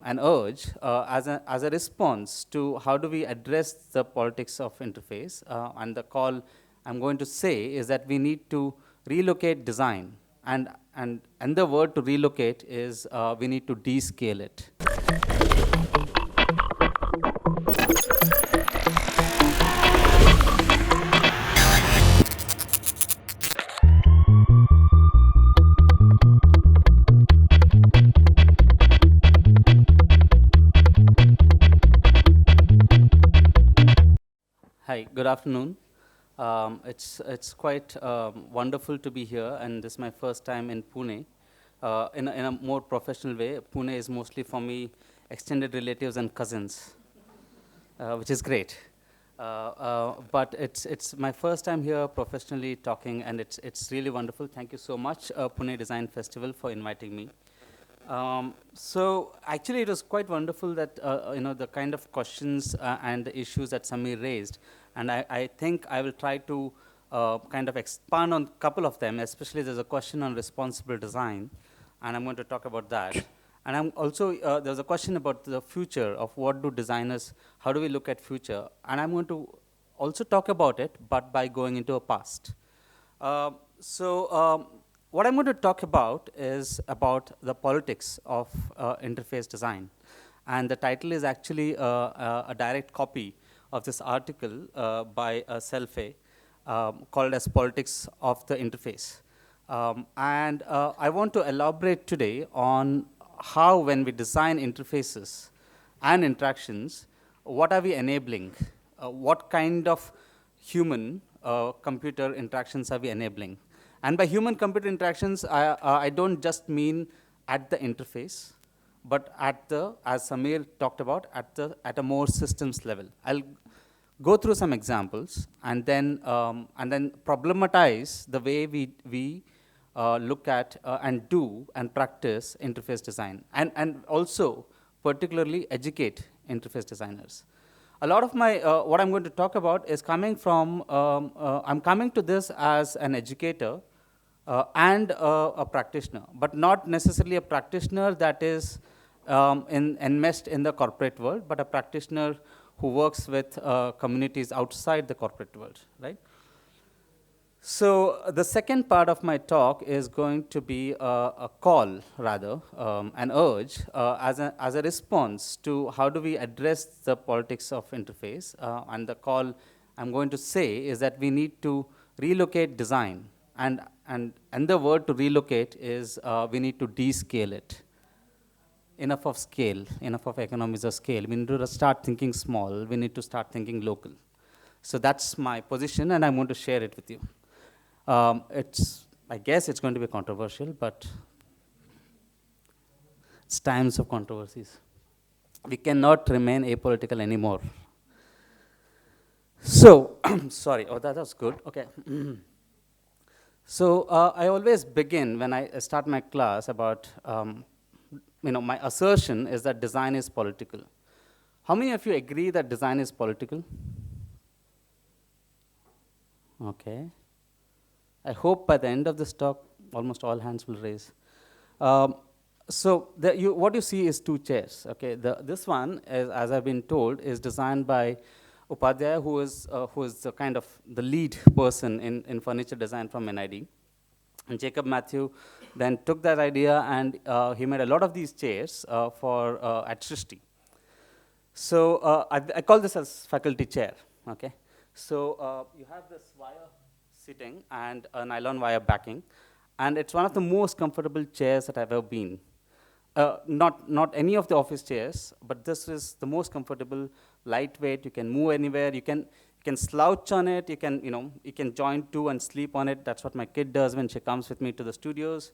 an urge as a response to how do we address the politics of interface. And the call I'm going to say is that we need to relocate design. And the word to relocate is we need to descale it. Hi, good afternoon. It's quite wonderful to be here, and this is my first time in Pune. In a more professional way, Pune is mostly for me extended relatives and cousins, which is great. But it's my first time here professionally talking, and it's really wonderful. Thank you so much, Pune Design Festival, for inviting me. So actually, it was quite wonderful that the kind of questions and the issues that Samir raised, and I think I will try to kind of expand on a couple of them. Especially, there's a question on responsible design, and I'm going to talk about that. And I'm also there's a question about the future of what do designers, how do we look at future, and I'm going to also talk about it, but by going into a past. What I'm going to talk about is about the politics of interface design. And the title is actually a direct copy of this article by Selfe called as Politics of the Interface. I want to elaborate today on how when we design interfaces and interactions, what are we enabling? What kind of human computer interactions are we enabling? And by human-computer interactions, I don't just mean at the interface, but at the, as Samir talked about, at a more systems level. I'll go through some examples and then problematize the way we look at and do and practice interface design, and also particularly educate interface designers. A lot of my, what I'm going to talk about is coming from, I'm coming to this as an educator and a practitioner, but not necessarily a practitioner that is enmeshed in the corporate world, but a practitioner who works with communities outside the corporate world, right? So the second part of my talk is going to be a call, rather, an urge as a response to how do we address the politics of interface. And the call I'm going to say is that we need to relocate design. And the word to relocate is we need to descale it. Enough of scale, enough of economies of scale. We need to start thinking small. We need to start thinking local. So that's my position, and I'm going to share it with you. I guess it's going to be controversial, but it's times of controversies. We cannot remain apolitical anymore. So, sorry, oh, that was good, okay. So I always begin when I start my class about, my assertion is that design is political. How many of you agree that design is political? Okay. I hope by the end of this talk, almost all hands will raise. So what you see is two chairs. Okay, this one, as I've been told, is designed by Upadhyaya, who is the kind of the lead person in furniture design from NID. And Jacob Matthew then took that idea and he made a lot of these chairs for at Srishti. So I call this as faculty chair. Okay, so you have this wire sitting and a nylon wire backing, and it's one of the most comfortable chairs that I've ever been. Not any of the office chairs, but this is the most comfortable, lightweight. You can move anywhere. You can slouch on it. You can join two and sleep on it. That's what my kid does when she comes with me to the studios.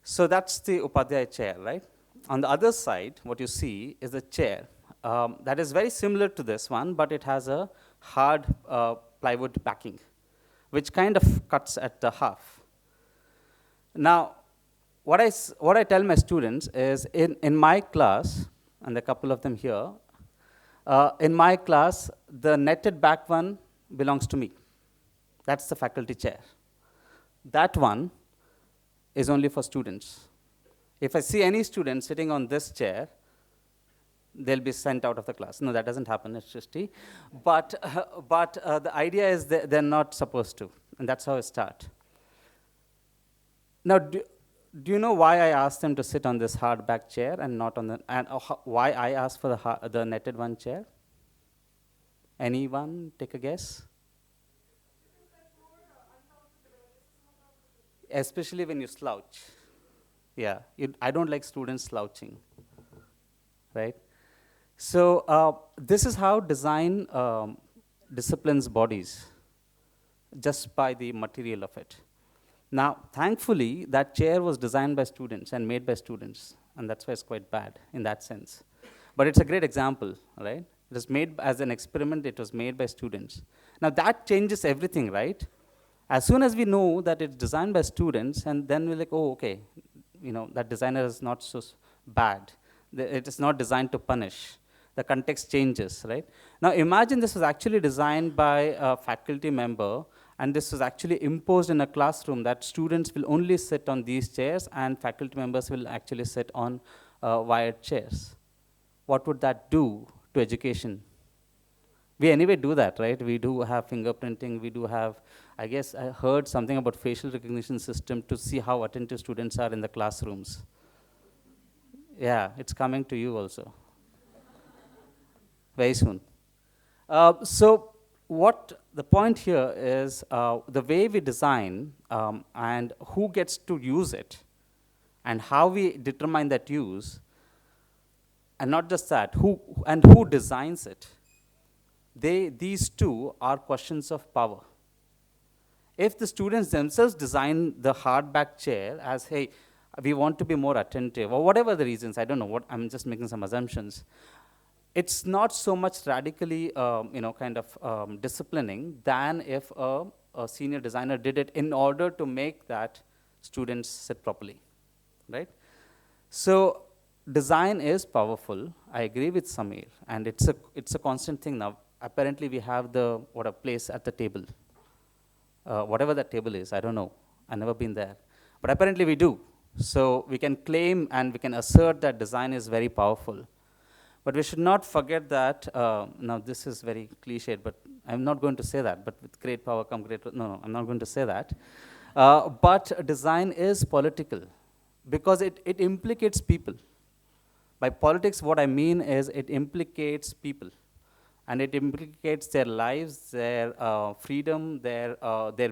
So that's the Upadhyaya chair, right? On the other side, what you see is a chair that is very similar to this one, but it has a hard plywood backing, which kind of cuts at the half. Now, what I tell my students is in my class, and a couple of them here, in my class, the netted back one belongs to me. That's the faculty chair. That one is only for students. If I see any student sitting on this chair, they'll be sent out of the class. No, that doesn't happen, it's just tea. But the idea is that they're not supposed to, and that's how it starts. Now, do you know why I asked them to sit on this hardback chair and not on the, and why I asked for the netted one chair? Anyone take a guess? Especially when you slouch. Yeah, I don't like students slouching, right? So this is how design disciplines bodies, just by the material of it. Now, thankfully, that chair was designed by students and made by students, and that's why it's quite bad in that sense. But it's a great example, right? It was made as an experiment, it was made by students. Now, that changes everything, right? As soon as we know that it's designed by students, and then we're like, oh, okay, that designer is not so bad. It is not designed to punish. The context changes, right? Now, imagine this was actually designed by a faculty member, and this was actually imposed in a classroom that students will only sit on these chairs and faculty members will actually sit on wired chairs. What would that do to education? We anyway do that, right? We do have fingerprinting, we do have, I guess I heard something about facial recognition system to see how attentive students are in the classrooms. Yeah, it's coming to you also. Very soon. So what the point here is the way we design and who gets to use it and how we determine that use, and not just that, who designs it. These two are questions of power. If the students themselves design the hardback chair as, hey, we want to be more attentive, or whatever the reasons, I don't know, I'm just making some assumptions. It's not so much radically, disciplining than if a senior designer did it in order to make that students sit properly, right? So design is powerful. I agree with Samir, and it's a constant thing now. Apparently, we have a place at the table, whatever that table is. I don't know. I've never been there, but apparently we do. So we can claim and we can assert that design is very powerful. But we should not forget that, now this is very cliched, but I'm not going to say that, but with great power come great, no, I'm not going to say that. But design is political because it implicates people. By politics, what I mean is it implicates people. And it implicates their lives, their freedom, their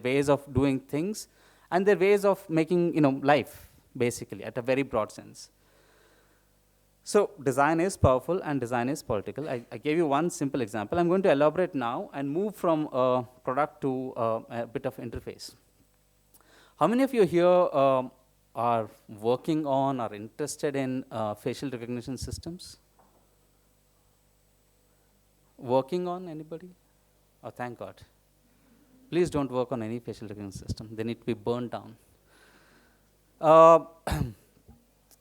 ways of doing things, and their ways of making life, basically, at a very broad sense. So design is powerful and design is political. I gave you one simple example. I'm going to elaborate now and move from a product to a bit of interface. How many of you here are working on or interested in facial recognition systems? Working on, anybody? Oh, thank God. Please don't work on any facial recognition system. They need to be burned down.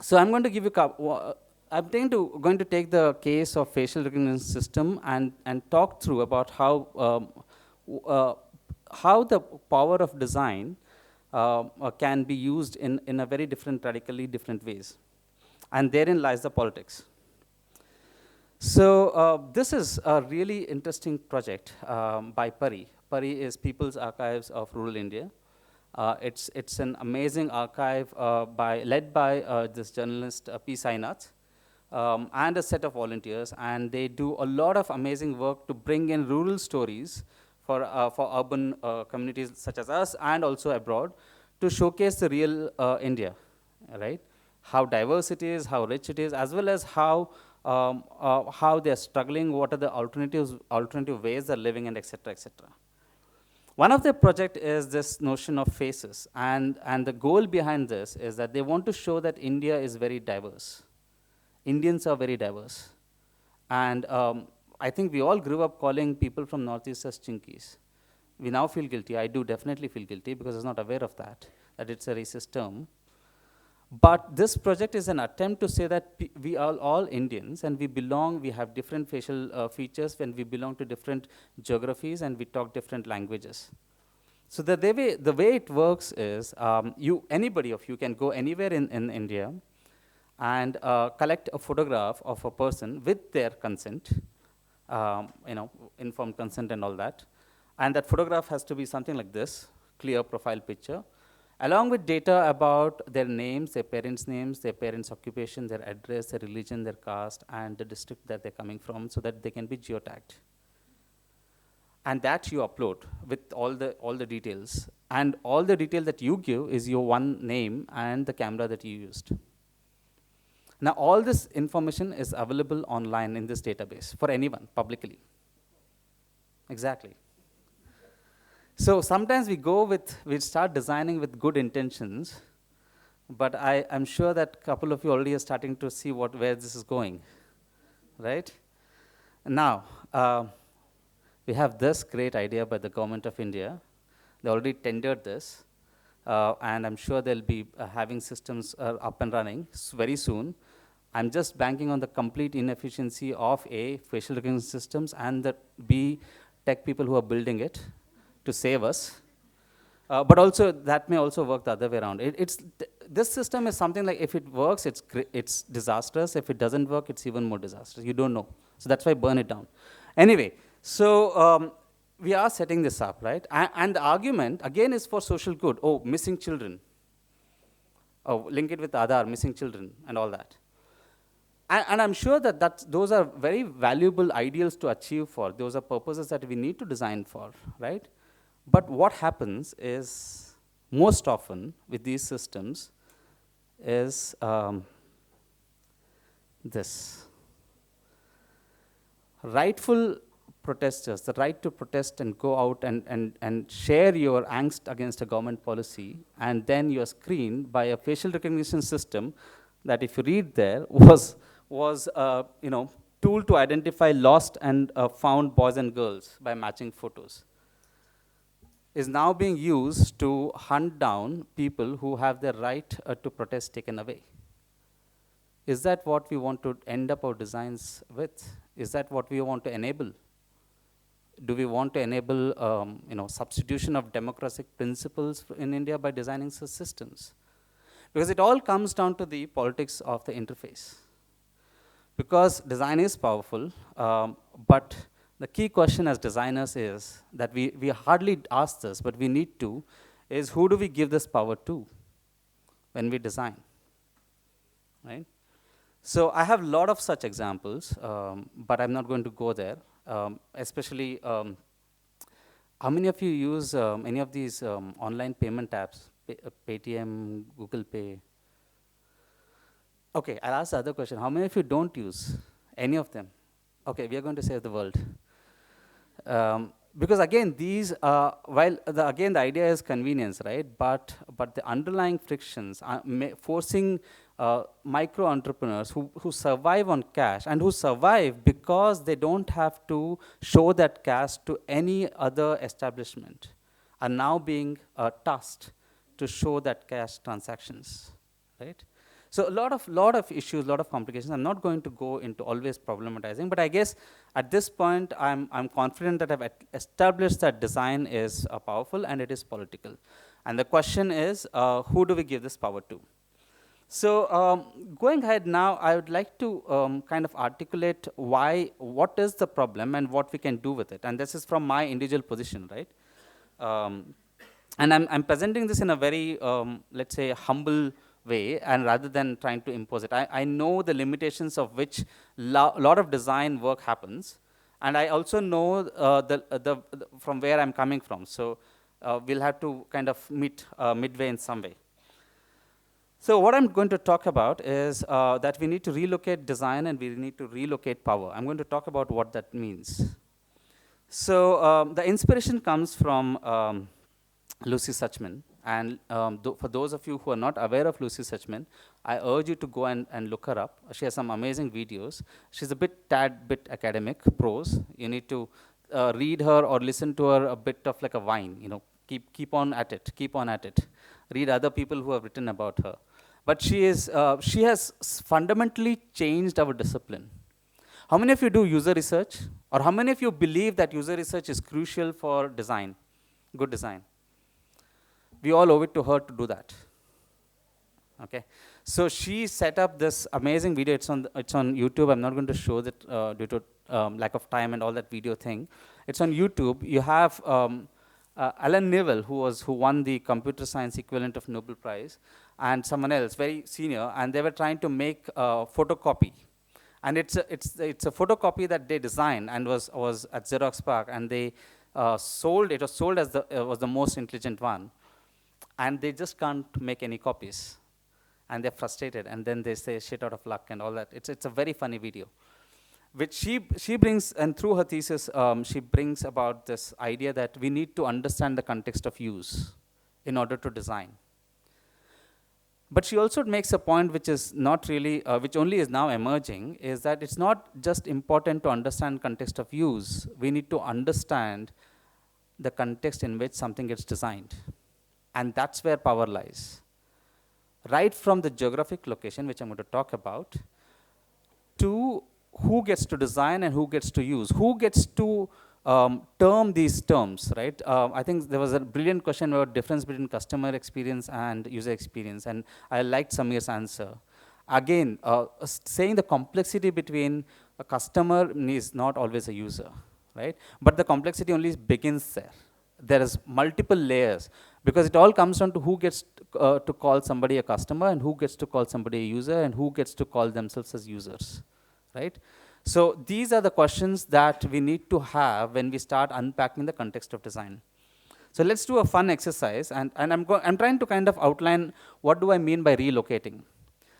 So I'm going to give you, I'm going to take the case of facial recognition system and talk through about how the power of design can be used in a very radically different ways. And therein lies the politics. So this is a really interesting project by PARI. PARI is People's Archives of Rural India. It's an amazing archive led by this journalist P. Sainath and a set of volunteers, and they do a lot of amazing work to bring in rural stories for urban communities such as us and also abroad to showcase the real India, right? How diverse it is, how rich it is, as well as how they're struggling, what are the alternative ways they're living, and et cetera, et cetera. One of their project is this notion of faces, and the goal behind this is that they want to show that India is very diverse. Indians are very diverse. And I think we all grew up calling people from Northeast as chinkies. We now feel guilty. I do definitely feel guilty because I was not aware of that it's a racist term. But this project is an attempt to say that we are all Indians and we have different facial features, and we belong to different geographies, and we talk different languages. So the way it works is, anybody of you can go anywhere in India, and collect a photograph of a person with their consent, informed consent and all that. And that photograph has to be something like this, clear profile picture, along with data about their names, their parents' occupation, their address, their religion, their caste, and the district that they're coming from, so that they can be geotagged. And that you upload with all the details. And all the detail that you give is your one name and the camera that you used. Now, all this information is available online in this database for anyone, publicly. Exactly. So sometimes we start designing with good intentions, but I'm sure that a couple of you already are starting to see where this is going, right? Now, we have this great idea by the government of India. They already tendered this, and I'm sure they'll be having systems up and running very soon. I'm just banking on the complete inefficiency of A, facial recognition systems, and the B, tech people who are building it to save us. But also, that may also work the other way around. This system is something like, if it works, it's disastrous. If it doesn't work, it's even more disastrous. You don't know. So that's why burn it down. Anyway, so we are setting this up, right? And the argument, again, is for social good. Oh, missing children. Oh, link it with Aadhaar, missing children, and all that. And I'm sure that those are very valuable ideals to achieve for. Those are purposes that we need to design for, right? But what happens is, most often with these systems, is this. Rightful protesters, the right to protest and go out and share your angst against a government policy, and then you are screened by a facial recognition system that, if you read there, was tool to identify lost and found boys and girls by matching photos, is now being used to hunt down people who have their right to protest taken away. Is that what we want to end up our designs with? Is that what we want to enable? Do we want to enable substitution of democratic principles in India by designing such systems? Because it all comes down to the politics of the interface. Because design is powerful, but the key question as designers is that we hardly ask this, but we need to, is who do we give this power to when we design, right? So I have a lot of such examples, but I'm not going to go there. Especially, how many of you use any of these online payment apps, Paytm, Google Pay? Okay, I'll ask the other question. How many of you don't use any of them? Okay, we are going to save the world. Because again, these, the idea is convenience, right? But the underlying frictions are forcing micro entrepreneurs who survive on cash, and who survive because they don't have to show that cash to any other establishment, are now being tasked to show that cash transactions, right? So a lot of issues, a lot of complications. I'm not going to go into always problematizing, but I guess at this point, I'm confident that I've established that design is powerful and it is political. And the question is, who do we give this power to? So going ahead now, I would like to kind of articulate what is the problem and what we can do with it. And this is from my individual position, right? And I'm presenting this in a very, let's say, humble way, and rather than trying to impose it. I know the limitations of which lot of design work happens, and I also know from where I'm coming from. So we'll have to kind of meet midway in some way. So what I'm going to talk about is that we need to relocate design and we need to relocate power. I'm going to talk about what that means. So the inspiration comes from Lucy Suchman. And for those of you who are not aware of Lucy Suchman, I urge you to go and look her up. She has some amazing videos. She's a tad bit academic, prose. You need to read her or listen to her a bit of like a wine. Keep on at it. Read other people who have written about her. But she has fundamentally changed our discipline. How many of you do user research? Or how many of you believe that user research is crucial for design, good design? We all owe it to her to do that. Okay, So she set up this amazing video. It's on YouTube. I'm not going to show that due to lack of time and all that video thing. It's on YouTube. You have Alan Newell, who won the computer science equivalent of Nobel Prize, and someone else very senior, and they were trying to make a photocopy. And it's a photocopy that they designed and was at Xerox PARC, and they sold. It was sold as was the most intelligent one, and they just can't make any copies, and they're frustrated, and then they say shit out of luck and all that. It's a very funny video, which she brings, and through her thesis, she brings about this idea that we need to understand the context of use in order to design. But she also makes a point which is not really, which only is now emerging, is that it's not just important to understand context of use. We need to understand the context in which something gets designed. And that's where power lies. Right from the geographic location, which I'm going to talk about, to who gets to design and who gets to use, who gets to term these terms, right? I think there was a brilliant question about difference between customer experience and user experience, and I liked Samir's answer. Again, saying the complexity between a customer is not always a user, right? But the complexity only begins there. There is multiple layers, because it all comes down to who gets to call somebody a customer, and who gets to call somebody a user, and who gets to call themselves as users, right? So these are the questions that we need to have when we start unpacking the context of design. So let's do a fun exercise, and I'm trying to kind of outline what do I mean by relocating.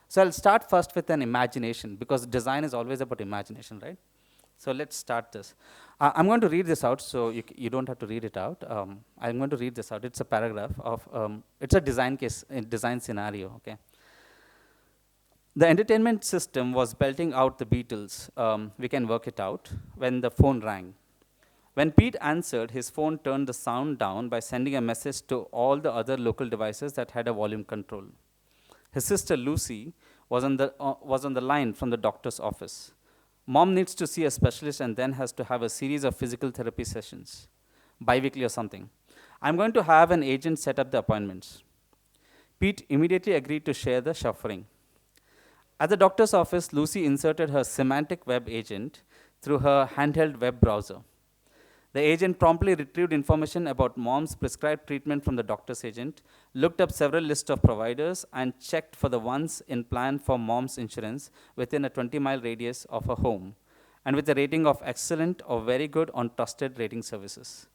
So I'll start first with an imagination, because design is always about imagination, right? So let's start this. I'm going to read this out, so you don't have to read it out. I'm going to read this out. It's a paragraph of, it's a design case, a design scenario, okay? The entertainment system was belting out the Beatles, we can work it out, when the phone rang. When Pete answered, his phone turned the sound down by sending a message to all the other local devices that had a volume control. His sister Lucy was on the line from the doctor's office. Mom needs to see a specialist and then has to have a series of physical therapy sessions, bi-weekly or something. I'm going to have an agent set up the appointments. Pete immediately agreed to share the chauffeuring. At the doctor's office, Lucy inserted her Semantic Web agent through her handheld web browser. The agent promptly retrieved information about Mom's prescribed treatment from the doctor's agent, looked up several lists of providers, and checked for the ones in plan for Mom's insurance within a 20-mile radius of her home, and with a rating of excellent or very good on trusted rating services.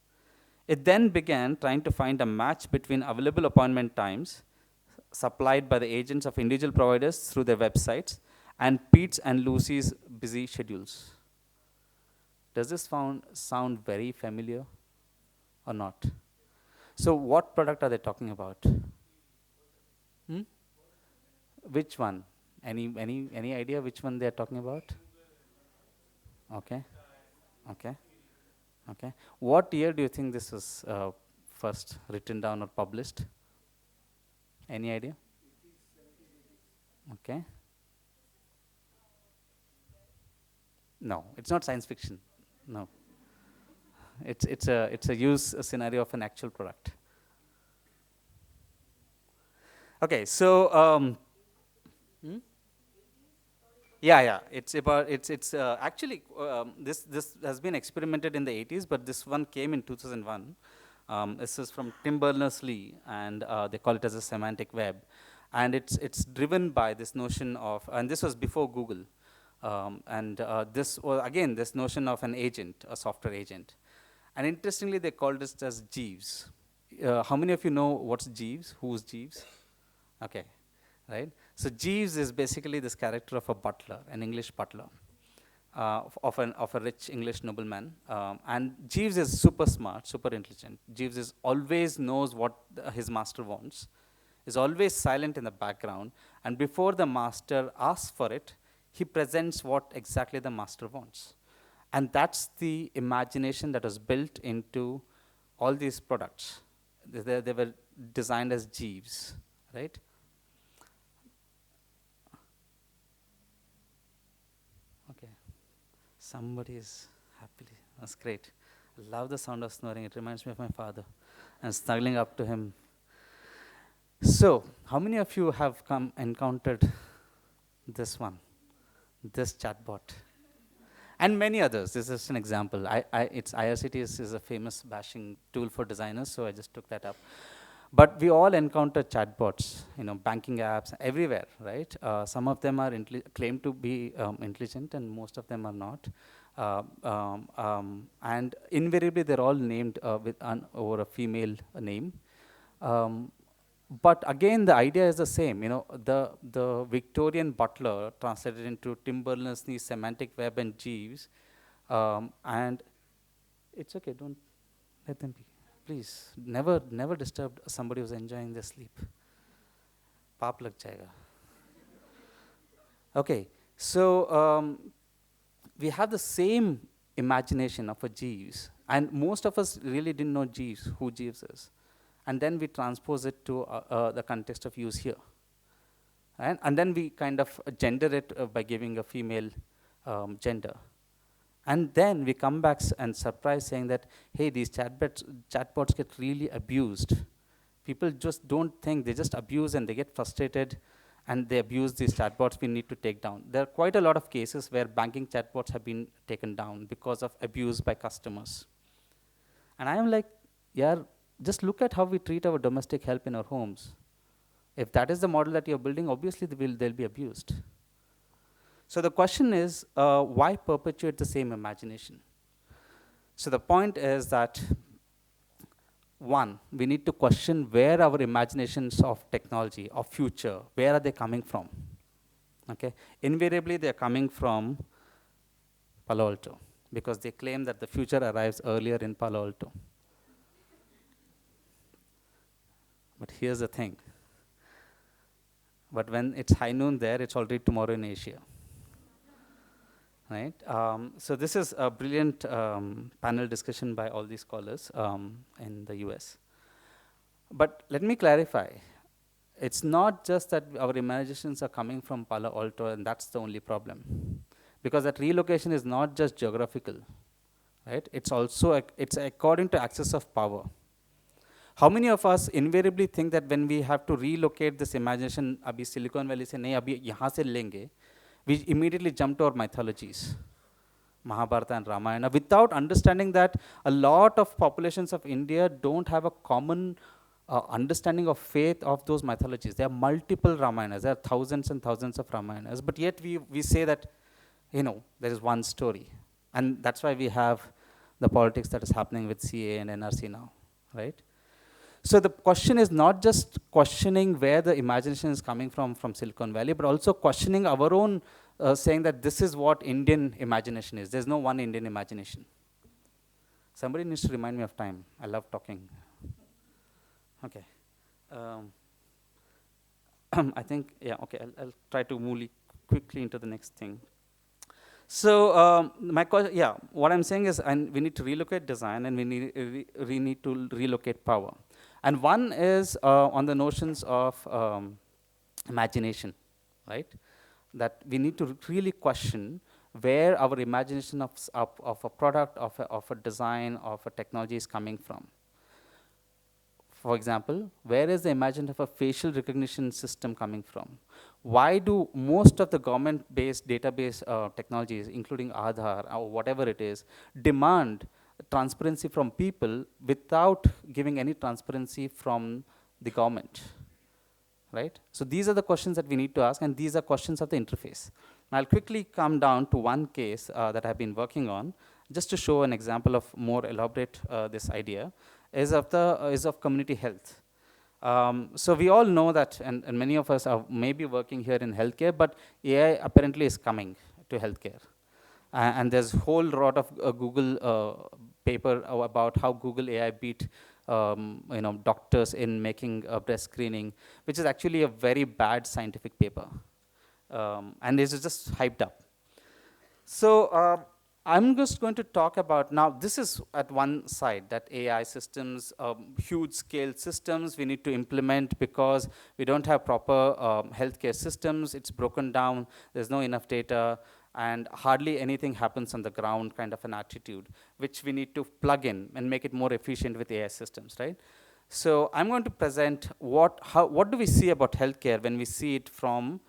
It then began trying to find a match between available appointment times supplied by the agents of individual providers through their websites and Pete's and Lucy's busy schedules. Does this sound very familiar or not? So what product are they talking about? Hmm? Which one? Any idea which one they are talking about? Okay. Okay. Okay. What year do you think this was first written down or published? Any idea? Okay. No, it's not science fiction. No. It's a use scenario of an actual product. Okay, so yeah, it's about it's actually this has been experimented in the 80s, but this one came in 2001. This is from Tim Berners-Lee, and they call it as a semantic web, and it's driven by this notion of, and this was before Google, and this was again this notion of an agent, a software agent, and interestingly they called it as Jeeves. How many of you know what's Jeeves? Who's Jeeves? Okay, right. So Jeeves is basically this character of a butler, an English butler, of a rich English nobleman, and Jeeves is super smart, super intelligent. Jeeves is always knows what his master wants, is always silent in the background, and before the master asks for it, he presents what exactly the master wants. And that's the imagination that was built into all these products. They were designed as Jeeves, right? Okay. Somebody is happily. That's great. I love the sound of snoring. It reminds me of my father. And snuggling up to him. So, how many of you have come encountered this one, this chatbot? And many others. This is an example. It's IRCT is a famous bashing tool for designers, so I just took that up. But we all encounter chatbots, banking apps everywhere, right? Some of them are claim to be intelligent, and most of them are not. And invariably, they're all named over a female name. Um, but again, the idea is the same. The Victorian butler translated into Tim Berners-Lee's Semantic Web and Jeeves, and it's okay. Don't let them be. Please, never disturb somebody who's enjoying their sleep. Paap lag jayega. Okay, so we have the same imagination of a Jeeves, and most of us really didn't know Jeeves, who Jeeves is. And then we transpose it to the context of use here. And then we kind of gender it by giving a female gender. And then we come back and surprise saying that, hey, these chatbots get really abused. People just don't think, they just abuse and they get frustrated and they abuse these chatbots we need to take down. There are quite a lot of cases where banking chatbots have been taken down because of abuse by customers. And I am like, yeah, just look at how we treat our domestic help in our homes. If that is the model that you're building, obviously they'll be abused. So the question is, why perpetuate the same imagination? So the point is that, one, we need to question where our imaginations of technology, of future, where are they coming from? Okay, invariably they're coming from Palo Alto, because they claim that the future arrives earlier in Palo Alto. But here's the thing. But when it's high noon there, it's already tomorrow in Asia. Right? So this is a brilliant panel discussion by all these scholars in the US. But let me clarify. It's not just that our imaginations are coming from Palo Alto and that's the only problem. Because that relocation is not just geographical. Right? It's also, it's according to access of power. How many of us invariably think that when we have to relocate this imagination, abhi Silicon Valley se nahi, abhi yahan se lenge, we immediately jump to our mythologies, Mahabharata and Ramayana, without understanding that a lot of populations of India don't have a common understanding of faith of those mythologies. There are multiple Ramayanas, there are thousands and thousands of Ramayanas, but yet we say that, there is one story. And that's why we have the politics that is happening with CA and NRC now, right? So the question is not just questioning where the imagination is coming from Silicon Valley, but also questioning our own, saying that this is what Indian imagination is. There's no one Indian imagination. Somebody needs to remind me of time. I love talking. Okay. I think, yeah, okay, I'll try to move quickly into the next thing. So what I'm saying is, we need to relocate design and we need to relocate power. And one is on the notions of imagination, right? That we need to really question where our imagination of a product, of a design, of a technology is coming from. For example, where is the imagination of a facial recognition system coming from? Why do most of the government-based database technologies, including Aadhaar or whatever it is, demand transparency from people without giving any transparency from the government? Right? So these are the questions that we need to ask, and these are questions of the interface. Now I'll quickly come down to one case that I've been working on, just to show an example of more elaborate this idea, is of community health. So we all know that, and many of us are maybe working here in healthcare, but AI apparently is coming to healthcare. And there's a whole lot of Google paper about how Google AI beat doctors in making breast screening, which is actually a very bad scientific paper. And this is just hyped up. So I'm just going to talk about, now this is at one side, that AI systems, huge scale systems we need to implement because we don't have proper healthcare systems, it's broken down, there's no enough data, and hardly anything happens on the ground kind of an attitude, which we need to plug in and make it more efficient with AI systems, right? So I'm going to present what do we see about healthcare when we see it from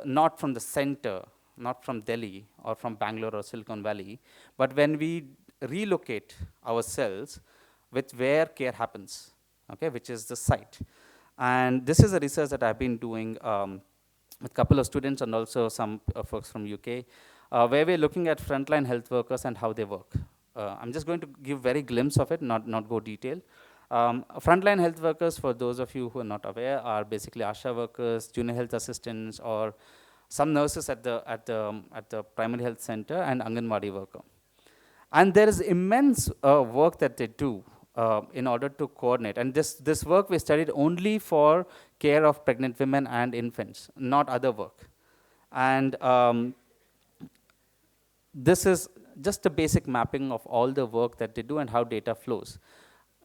not from the center, not from Delhi or from Bangalore or Silicon Valley, but when we relocate ourselves with where care happens, okay, which is the site. And this is a research that I've been doing with a couple of students and also some folks from UK, where we're looking at frontline health workers and how they work. I'm just going to give very glimpse of it, not go detail. Frontline health workers, for those of you who are not aware, are basically ASHA workers, junior health assistants, or some nurses at the primary health center, and Anganwadi worker. And there is immense work that they do in order to coordinate. And this work we studied only for care of pregnant women and infants, not other work. And this is just a basic mapping of all the work that they do and how data flows.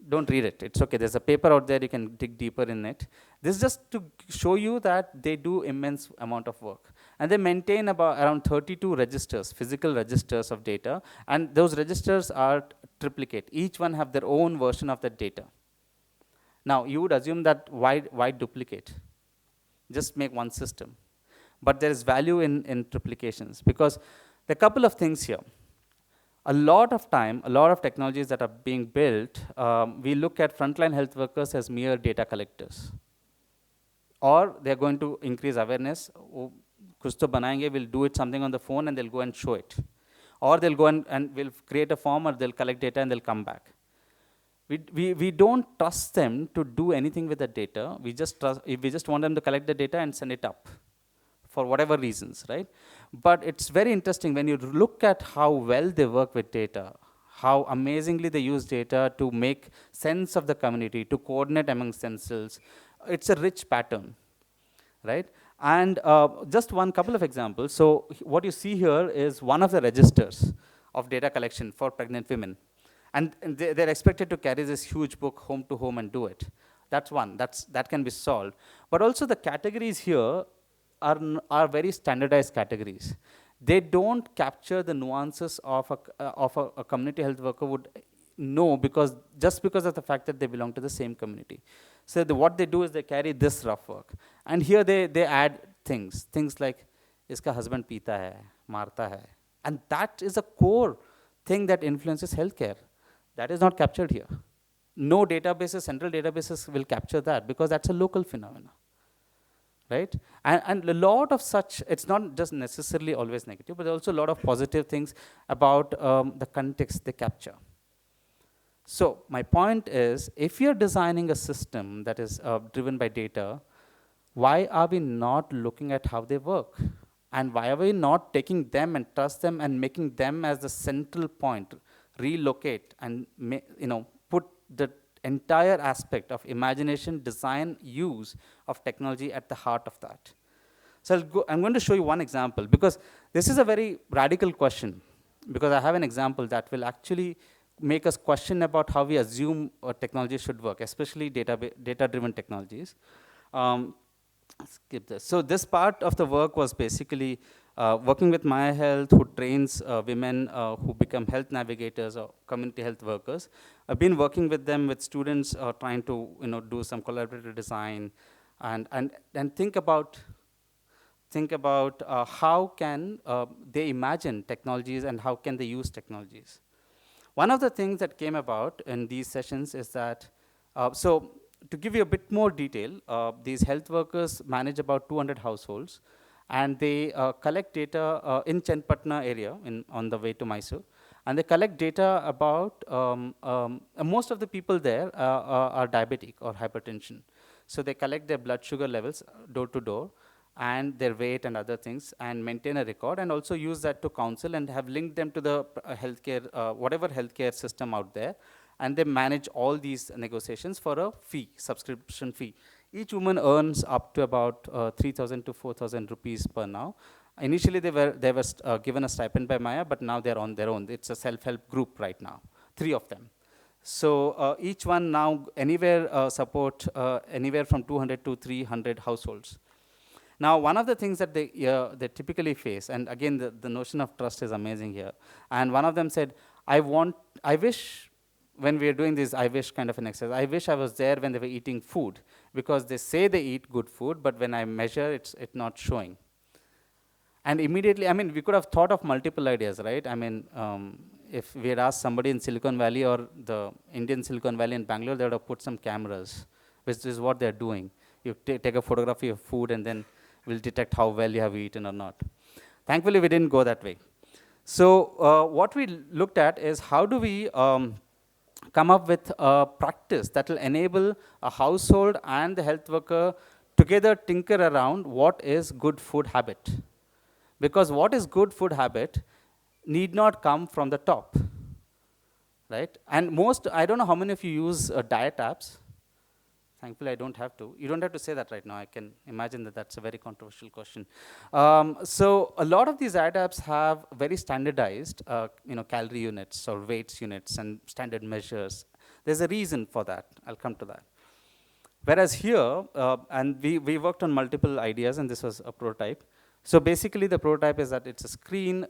Don't read it, it's okay. There's a paper out there, you can dig deeper in it. This is just to show you that they do immense amount of work. And they maintain about around 32 registers, physical registers of data, and those registers are triplicate. Each one have their own version of that data. Now, you would assume that why duplicate? Just make one system. But there is value in triplications, because there are a couple of things here. A lot of time, a lot of technologies that are being built, we look at frontline health workers as mere data collectors. Or they're going to increase awareness. Kuch to banayenge, we'll do it something on the phone and they'll go and show it. Or they'll go and we'll create a form, or they'll collect data and they'll come back. We don't trust them to do anything with the data. We just want them to collect the data and send it up for whatever reasons, right? But it's very interesting when you look at how well they work with data, how amazingly they use data to make sense of the community, to coordinate amongst themselves. It's a rich pattern, right? And just one couple of examples. So what you see here is one of the registers of data collection for pregnant women. And they're expected to carry this huge book home to home and do it. That's one, that can be solved. But also the categories here are very standardized categories. They don't capture the nuances of a community health worker would know, just because of the fact that they belong to the same community. So what they do is they carry this rough work. And here they add things like, iska husband peeta hai, marta hai. And that is a core thing that influences healthcare. That is not captured here. No databases, central databases will capture that, because that's a local phenomenon. Right? And a lot of such, it's not just necessarily always negative, but also a lot of positive things about the context they capture. So my point is, if you're designing a system that is driven by data, why are we not looking at how they work? And why are we not taking them and trust them and making them as the central point, relocate and put the entire aspect of imagination, design, use of technology at the heart of that? So I'm going to show you one example, because this is a very radical question, because I have an example that will actually make us question about how we assume technology should work, especially data-driven technologies. Skip this. So this part of the work was basically working with Maya Health, who trains women who become health navigators or community health workers. I've been working with them, with students, trying to do some collaborative design, and think about how can they imagine technologies and how can they use technologies. One of the things that came about in these sessions is that, so to give you a bit more detail, these health workers manage about 200 households, and they collect data in Chenpatna area on the way to Mysore. And they collect data about, most of the people there are diabetic or hypertension. So they collect their blood sugar levels door to door, and their weight and other things, and maintain a record, and also use that to counsel and have linked them to the healthcare, whatever healthcare system out there. And they manage all these negotiations for a fee, subscription fee. Each woman earns up to about 3,000 to 4,000 rupees per now. Initially, they were given a stipend by Maya, but now they're on their own. It's a self-help group right now, 3 of them. So each one now support anywhere from 200 to 300 households. Now, one of the things that they typically face, and again, the notion of trust is amazing here. And one of them said, I wish when we are doing this I wish kind of an exercise, I wish I was there when they were eating food, because they say they eat good food, but when I measure, it's not showing. And immediately, I mean, we could have thought of multiple ideas, right? I mean, if we had asked somebody in Silicon Valley or the Indian Silicon Valley in Bangalore, they would have put some cameras, which is what they're doing. You take a photography of food and then we'll detect how well you have eaten or not. Thankfully, we didn't go that way. So what we looked at is how do we come up with a practice that will enable a household and the health worker together tinker around what is good food habit. Because what is good food habit need not come from the top, right? And most, I don't know how many of you use diet apps. Thankfully, I don't have to. You don't have to say that right now. I can imagine that that's a very controversial question. So a lot of these diet apps have very standardized, calorie units or weights units and standard measures. There's a reason for that. I'll come to that. Whereas here, and we worked on multiple ideas, and this was a prototype. So basically, the prototype is that it's a screen.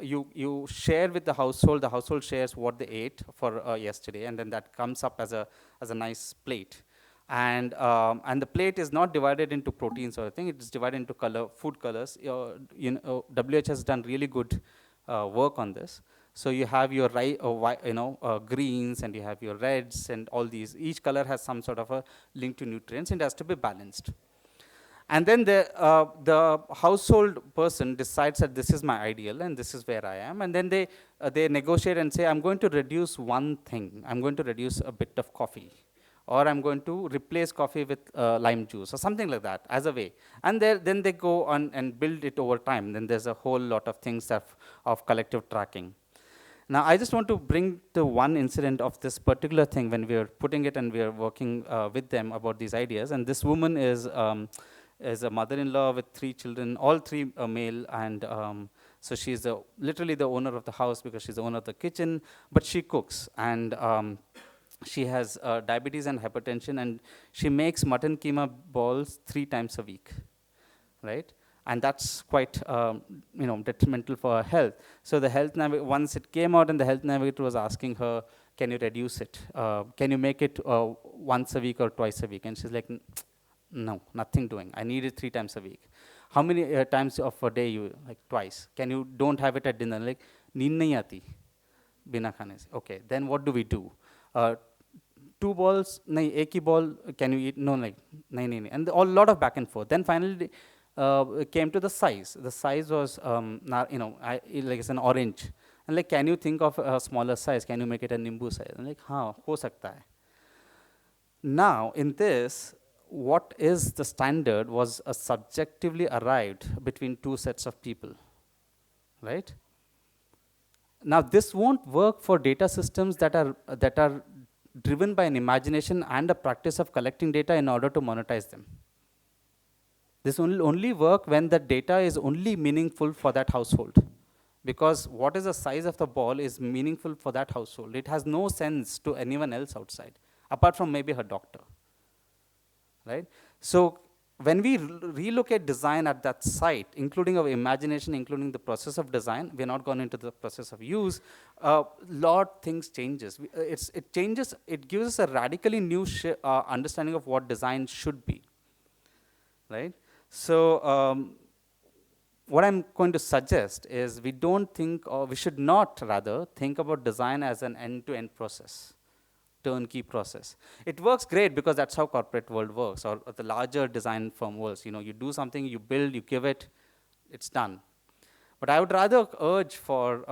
You share with the household shares what they ate for yesterday, and then that comes up as a nice plate. And the plate is not divided into proteins or anything. It's divided into food colors. WH has done really good work on this. So you have your greens, and you have your reds, and all these. Each color has some sort of a link to nutrients, and it has to be balanced. And then the household person decides that this is my ideal and this is where I am. And then they negotiate and say, I'm going to reduce one thing. I'm going to reduce a bit of coffee. Or I'm going to replace coffee with lime juice or something like that as a way. And then they go on and build it over time. Then there's a whole lot of things of collective tracking. Now, I just want to bring the one incident of this particular thing when we are putting it and we are working with them about these ideas. And this woman is a mother-in-law with 3 children, all 3 male, and so she's literally the owner of the house because she's the owner of the kitchen, but she cooks, and she has diabetes and hypertension, and she makes mutton keema balls 3 times a week, right? And that's quite detrimental for her health. So the once it came out, and the health navigator was asking her, can you reduce it? Can you make it once a week or twice a week? And she's like, no, nothing doing. I need it 3 times a week. How many times of a day you, like twice? Can you don't have it at dinner? Like, neend nahi aati, bina khane se. Okay, then what do we do? 2 balls, nahi, ek hi ball, can you eat? No, like, nahi. And a lot of back and forth. Then finally, it came to the size. The size was, like it's an orange. And like, can you think of a smaller size? Can you make it a nimbu size? I'm like, हाँ, हो सकता है. Now, in this, what is the standard was subjectively arrived between 2 sets of people, right? Now, this won't work for data systems that are driven by an imagination and a practice of collecting data in order to monetize them. This will only work when the data is only meaningful for that household, because what is the size of the ball is meaningful for that household. It has no sense to anyone else outside, apart from maybe her doctor. Right? So when we relocate design at that site, including our imagination, including the process of design, we're not gone into the process of use, lot things changes. It changes, it gives us a radically new understanding of what design should be, right? So what I'm going to suggest is we don't think, or we should not rather think about design as an end-to-end process. Turnkey process. It works great because that's how corporate world works, or the larger design firm works. You do something, you build, you give it, it's done. But I would rather urge for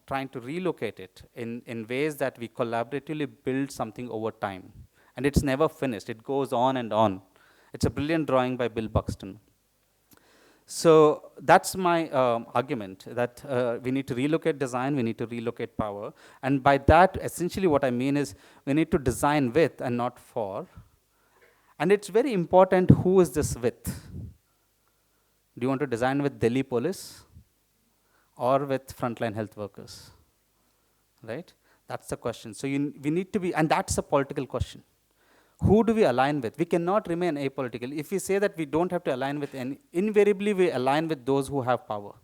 trying to relocate it in ways that we collaboratively build something over time. And it's never finished. It goes on and on. It's a brilliant drawing by Bill Buxton. So that's my argument, that we need to relocate design, we need to relocate power. And by that, essentially what I mean is we need to design with and not for. And it's very important, who is this with? Do you want to design with Delhi police or with frontline health workers, right? That's the question. So we need to be, and that's a political question. Who do we align with? We cannot remain apolitical. If we say that we don't have to align with any, invariably we align with those who have power.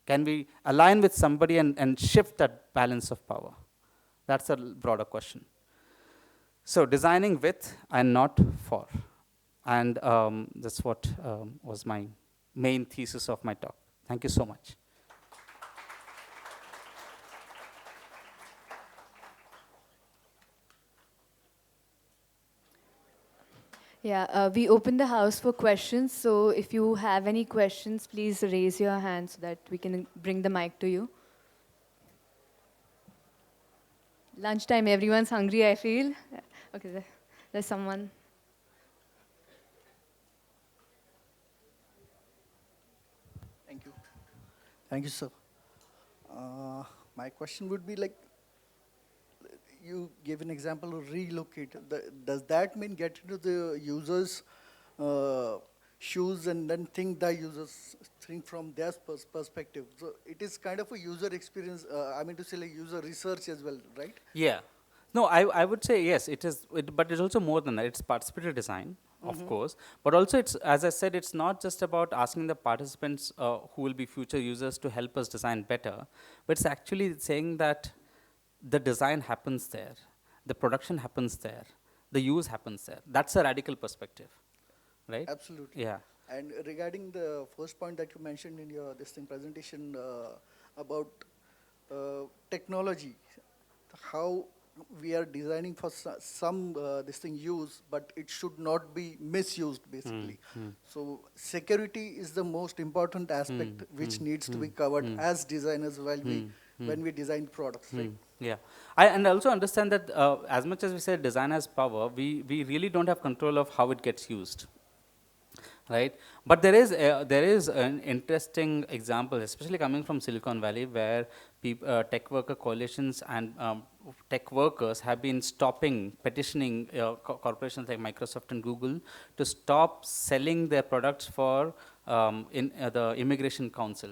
Can we align with somebody and shift that balance of power? That's a broader question. So designing with and not for. And that's what was my main thesis of my talk. Thank you so much. Yeah, we open the house for questions. So if you have any questions, please raise your hand so that we can bring the mic to you. Lunchtime, everyone's hungry, I feel. Okay, there's someone. Thank you. Thank you, sir. Uh, my question would be like, you gave an example of relocate. Does that mean get into the user's uh, shoes and then think the users think from their perspective? So it is kind of a user experience. I mean to say like user research as well, right? Yeah. No, I would say yes, it is, but it's also more than that. It's participatory design, of Mm-hmm. course, but also it's, as I said, it's not just about asking the participants who will be future users to help us design better, but it's actually saying that the design happens there, the production happens there, the use happens there. That's a radical perspective, right? Absolutely. Yeah. And regarding the first point that you mentioned in your this thing presentation about technology, how we are designing for some this thing use, but it should not be misused Hmm. basically. Hmm. So security is the most important Hmm. aspect which Hmm. needs to Hmm. be covered Hmm. as designers while we Hmm. Hmm. when we design products, Hmm. right? Yeah, and I also understand that as much as we say design has power, we really don't have control of how it gets used, right? But there is an interesting example, especially coming from Silicon Valley, where tech worker coalitions and tech workers have been stopping, petitioning corporations like Microsoft and Google to stop selling their products for in the Immigration Council,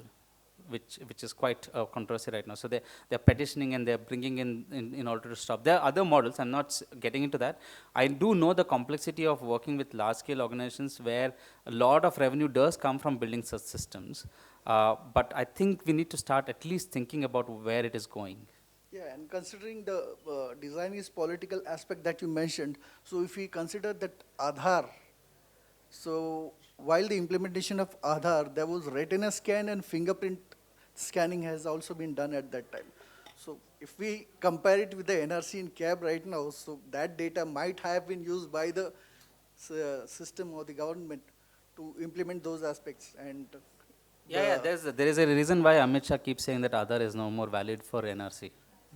which is quite a controversy right now. So they're petitioning and they're bringing in order to stop. There are other models. I'm not getting into that. I do know the complexity of working with large scale organizations where a lot of revenue does come from building such systems. But I think we need to start at least thinking about where it is going. Yeah, and considering the design is political aspect that you mentioned, so if we consider that Aadhaar, so while the implementation of Aadhaar, there was retina scan and fingerprint scanning has also been done at that time. So if we compare it with the NRC in CAB right now, so that data might have been used by the system or the government to implement those aspects. And Yeah, the there is a reason why Amit Shah keeps saying that Aadhaar is no more valid for NRC.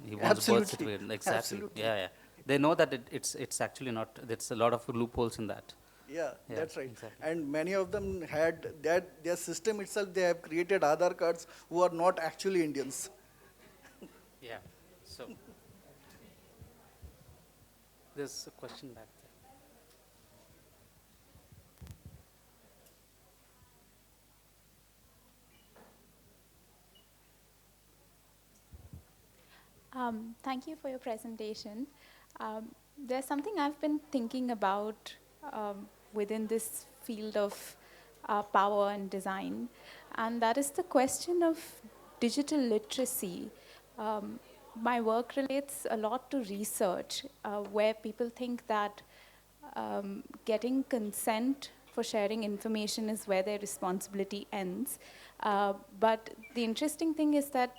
He wants birth absolutely, certificate. Exactly. absolutely. Yeah, yeah. They know that it's actually not. There's a lot of loopholes in that. Yeah, Yeah, that's right. exactly. And many of them had that their system itself, they have created Aadhaar cards who are not actually Indians. Yeah. So there's a question back there. Thank you for your presentation. There's something I've been thinking about within this field of power and design, and that is the question of digital literacy. Um, my work relates a lot to research, where people think that getting consent for sharing information is where their responsibility ends. But the interesting thing is that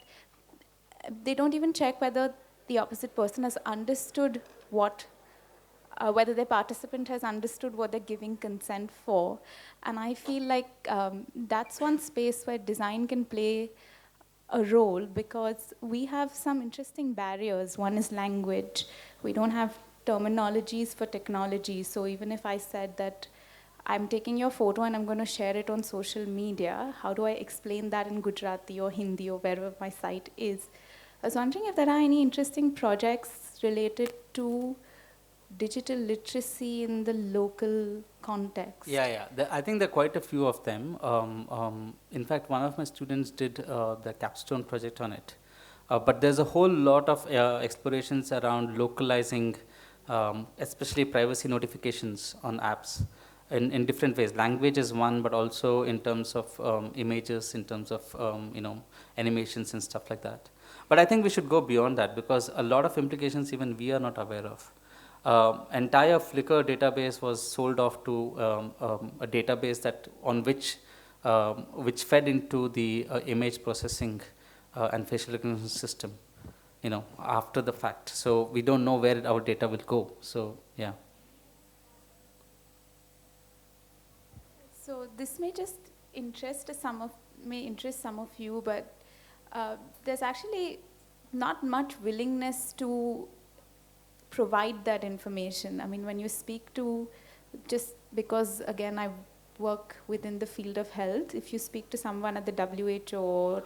they don't even check whether the opposite person has understood what, whether the participant has understood what they're giving consent for. And I feel like that's one space where design can play a role, because we have some interesting barriers. One is language. We don't have terminologies for technology. So even if I said that I'm taking your photo and I'm going to share it on social media, how do I explain that in Gujarati or Hindi or wherever my site is? I was wondering if there are any interesting projects related to digital literacy in the local Yeah, context. yeah. I think there are quite a few of them. In fact, one of my students did the capstone project on it. But there's a whole lot of explorations around localizing, especially privacy notifications on apps. in different ways. Language is one, but also in terms of images, in terms of animations and stuff like that. But I think we should go beyond that, because a lot of implications even we are not aware of. Entire Flickr database was sold off to a database that on which fed into the image processing and facial recognition system, after the fact. So we don't know where our data will go. So yeah. So this may just interest some of you, but there's actually not much willingness to provide that information. I mean, when you speak to, just because again I work within the field of health, if you speak to someone at the WHO or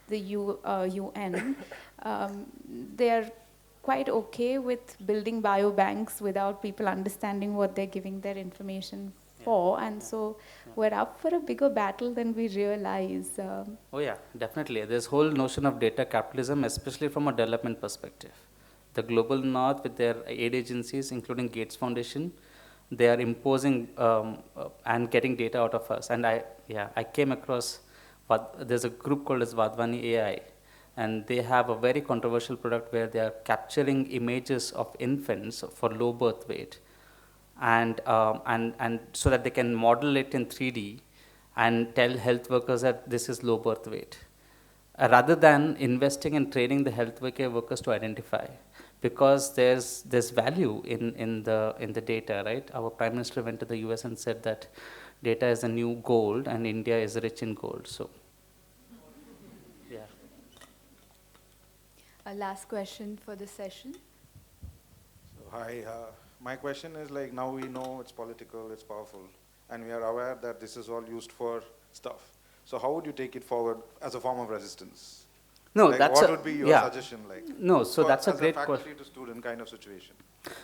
the UN, they are quite okay with building biobanks without people understanding what they're giving their information for, and so we're up for a bigger battle than we realize. Oh yeah, definitely. This whole notion of data capitalism, especially from a development perspective. The global north with their aid agencies, including Gates Foundation, they are imposing and getting data out of us. And I came across, there's a group called as Vadvani AI, and they have a very controversial product where they are capturing images of infants for low birth weight, and so that they can model it in 3D and tell health workers that this is low birth weight, rather than investing in training the healthcare workers to identify, because there's value in the data, right? Our Prime Minister went to the US and said that data is a new gold and India is rich in gold. So yeah. A last question for this session. So, hi, my question is, like, now we know it's political, it's powerful, and we are aware that this is all used for stuff. So how would you take it forward as a form of resistance? No, like, that's what would be your suggestion, like? No, so that's a great question. Faculty to student kind of situation.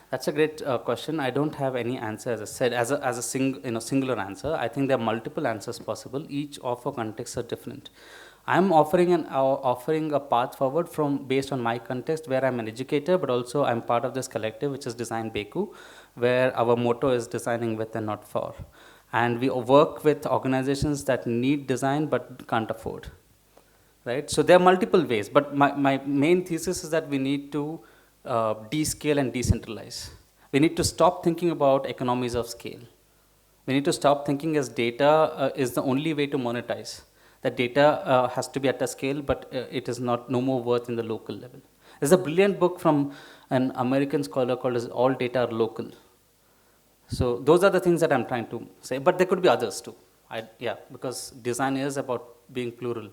That's a great question. I don't have any answer, as I said, as a singular answer. I think there are multiple answers possible. Each of our contexts are different. I'm offering a path forward based on my context, where I'm an educator, but also I'm part of this collective, which is Design Beku, where our motto is designing with and not for. And we work with organizations that need design but can't afford. Right? So there are multiple ways, but my main thesis is that we need to descale and decentralize. We need to stop thinking about economies of scale. We need to stop thinking as data is the only way to monetize. That data has to be at a scale, but it is no more worth in the local level. There's a brilliant book from an American scholar called as All Data Are Local. So those are the things that I'm trying to say, but there could be others too. Because design is about being plural.